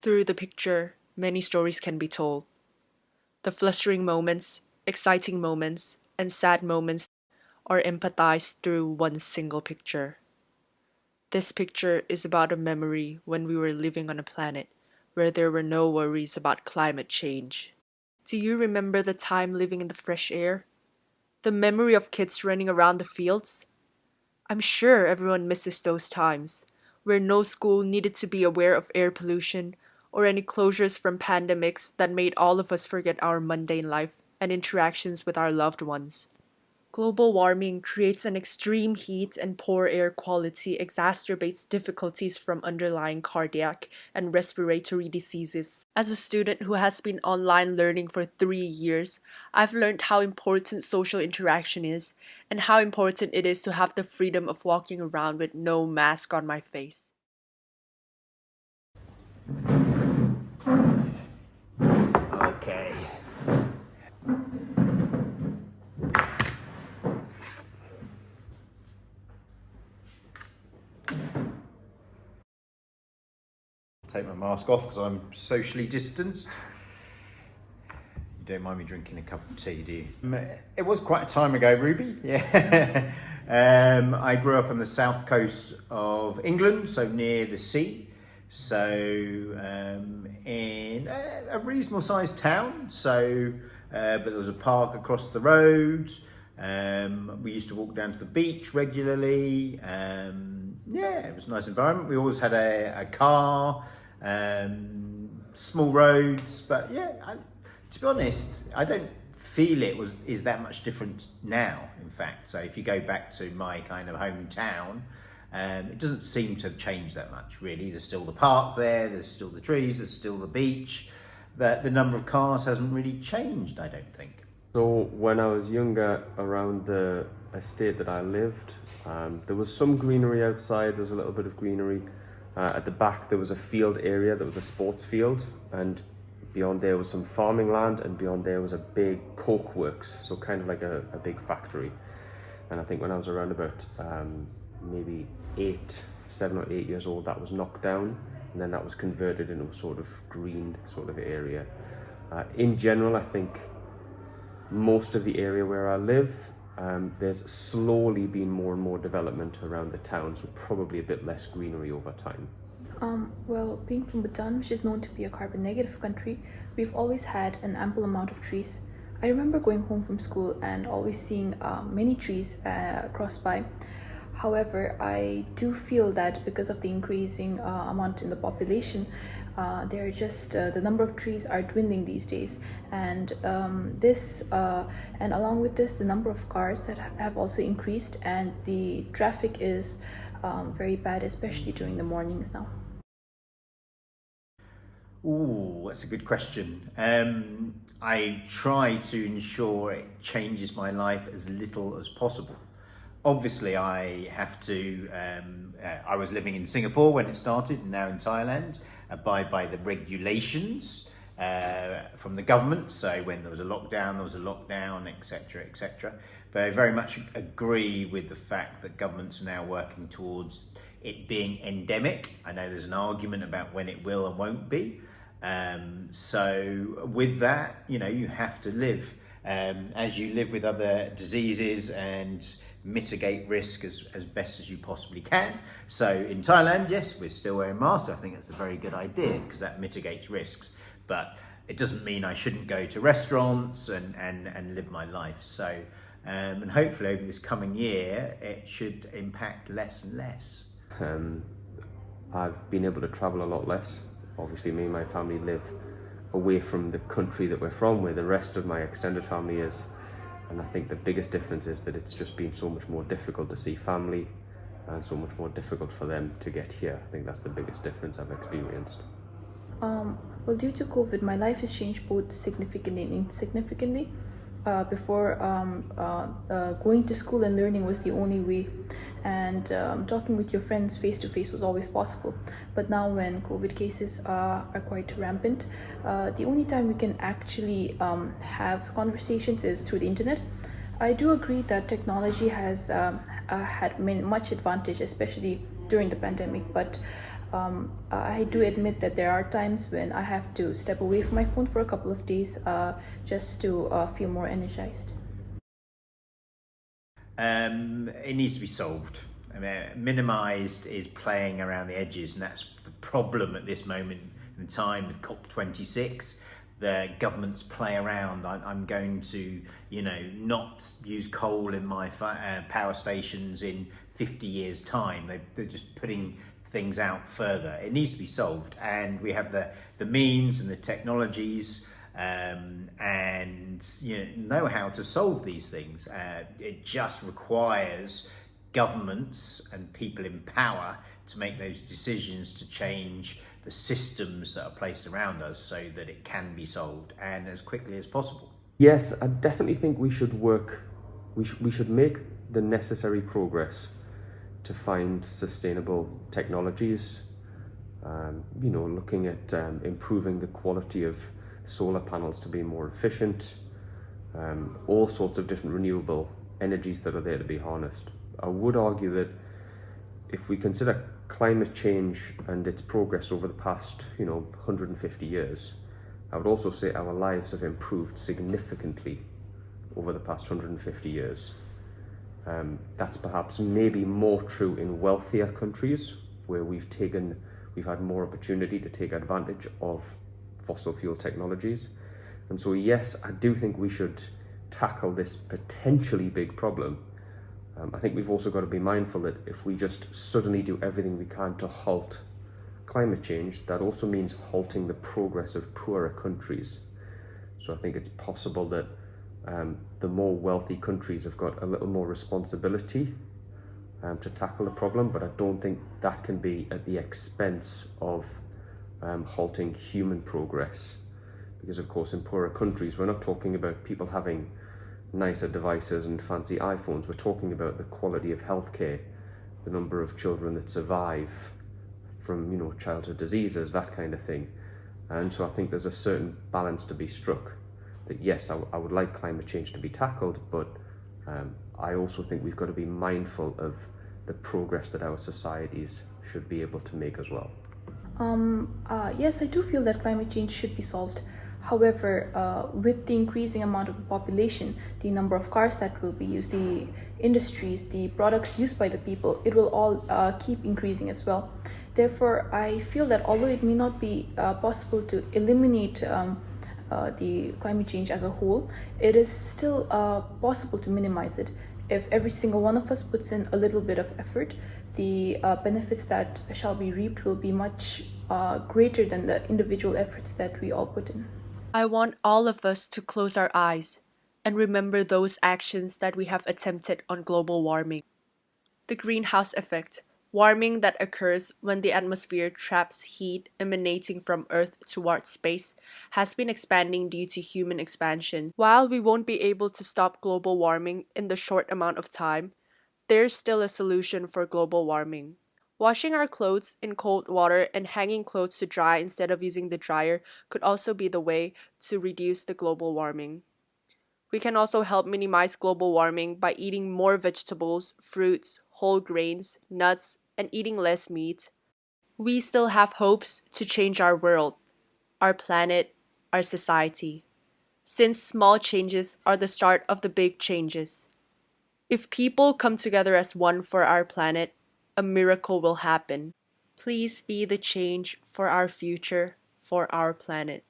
Through the picture, many stories can be told. The flustering moments, exciting moments, and sad moments are empathized through one single picture. This picture is about a memory when we were living on a planet where there were no worries about climate change. Do you remember the time living in the fresh air? The memory of kids running around the fields? I'm sure everyone misses those times, where no school needed to be aware of air pollution or any closures from pandemics that made all of us forget our mundane life and interactions with our loved ones. Global warming creates an extreme heat and poor air quality exacerbates difficulties from underlying cardiac and respiratory diseases. As a student who has been online learning for 3 years, I've learned how important social interaction is and how important it is to have the freedom of walking around with no mask on my face. Okay. Take my mask off because I'm socially distanced. You don't mind me drinking a cup of tea, do you? It was quite a time ago, Ruby. Yeah. I grew up on the south coast of England, so near the sea. So in a reasonable sized town. So, but there was a park across the road. We used to walk down to the beach regularly. Yeah, it was a nice environment. We always had a car, small roads, but yeah, to be honest, I don't feel is that much different now, in fact. So if you go back to my kind of hometown, it doesn't seem to have changed that much, really. There's still the park there, there's still the trees, there's still the beach, but the number of cars hasn't really changed, I don't think. So when I was younger, around the estate that I lived, there was some greenery outside. There was a little bit of greenery. At the back there was a field area, there was a sports field, and beyond there was some farming land, and beyond there was a big coke works, so kind of like a big factory. And I think when I was around about maybe 7 or 8 years old, that was knocked down, and then that was converted into a sort of green sort of area. In general, I think most of the area where I live, there's slowly been more and more development around the town, so probably a bit less greenery over time. Well, being from Bhutan, which is known to be a carbon negative country, we've always had an ample amount of trees. I remember going home from school and always seeing many trees cross by. However, I do feel that because of the increasing amount in the population, the number of trees are dwindling these days, and and along with this, the number of cars that have also increased, and the traffic is very bad, especially during the mornings now. Ooh, that's a good question. I try to ensure it changes my life as little as possible. Obviously, I have to, I was living in Singapore when it started, and now in Thailand, abide by the regulations from the government. So when there was a lockdown, etc., etc. But I very much agree with the fact that governments are now working towards it being endemic. I know there's an argument about when it will and won't be. So with that, you have to live as you live with other diseases and mitigate risk as best as you possibly can. So in Thailand, yes, we're still wearing masks. I think that's a very good idea because that mitigates risks. But it doesn't mean I shouldn't go to restaurants and live my life. So, and hopefully over this coming year, it should impact less and less. I've been able to travel a lot less. Obviously, me and my family live away from the country that we're from, where the rest of my extended family is. And I think the biggest difference is that it's just been so much more difficult to see family and so much more difficult for them to get here. I think that's the biggest difference I've experienced. Well, due to COVID, my life has changed both significantly and insignificantly. Before going to school and learning was the only way, and talking with your friends face to face was always possible. But now when COVID cases are quite rampant, the only time we can actually have conversations is through the internet. I do agree that technology has had much advantage, especially during the pandemic, but I do admit that there are times when I have to step away from my phone for a couple of days just to feel more energized. It needs to be solved. I mean, minimised is playing around the edges, and that's the problem at this moment in time with COP26. The governments play around. I'm going to, not use coal in my power stations in 50 years' time. They're just putting things out further. It needs to be solved, and we have the means and the technologies and know how to solve these things. It just requires governments and people in power to make those decisions to change the systems that are placed around us so that it can be solved and as quickly as possible. Yes, I definitely think we should work, we should make the necessary progress to find sustainable technologies, looking at improving the quality of solar panels to be more efficient, all sorts of different renewable energies that are there to be harnessed. I would argue that if we consider climate change and its progress over the past, 150 years, I would also say our lives have improved significantly over the past 150 years. That's perhaps maybe more true in wealthier countries where we've had more opportunity to take advantage of fossil fuel technologies. And so yes, I do think we should tackle this potentially big problem. I think we've also got to be mindful that if we just suddenly do everything we can to halt climate change, that also means halting the progress of poorer countries. So I think it's possible that the more wealthy countries have got a little more responsibility to tackle the problem, but I don't think that can be at the expense of halting human progress. Because of course in poorer countries, we're not talking about people having nicer devices and fancy iPhones. We're talking about the quality of healthcare, the number of children that survive from childhood diseases, that kind of thing. And so I think there's a certain balance to be struck. That yes, I would like climate change to be tackled, but I also think we've got to be mindful of the progress that our societies should be able to make as well. Yes, I do feel that climate change should be solved. However, with the increasing amount of the population, the number of cars that will be used, the industries, the products used by the people, it will all keep increasing as well. Therefore, I feel that although it may not be possible to eliminate the climate change as a whole, it is still possible to minimize it. If every single one of us puts in a little bit of effort, the benefits that shall be reaped will be much greater than the individual efforts that we all put in. I want all of us to close our eyes and remember those actions that we have attempted on global warming. The greenhouse effect, warming that occurs when the atmosphere traps heat emanating from Earth towards space, has been expanding due to human expansion. While we won't be able to stop global warming in the short amount of time, there's still a solution for global warming. Washing our clothes in cold water and hanging clothes to dry instead of using the dryer could also be the way to reduce the global warming. We can also help minimize global warming by eating more vegetables, fruits, whole grains, nuts, and eating less meat. We still have hopes to change our world, our planet, our society, since small changes are the start of the big changes. If people come together as one for our planet, a miracle will happen. Please be the change for our future, for our planet.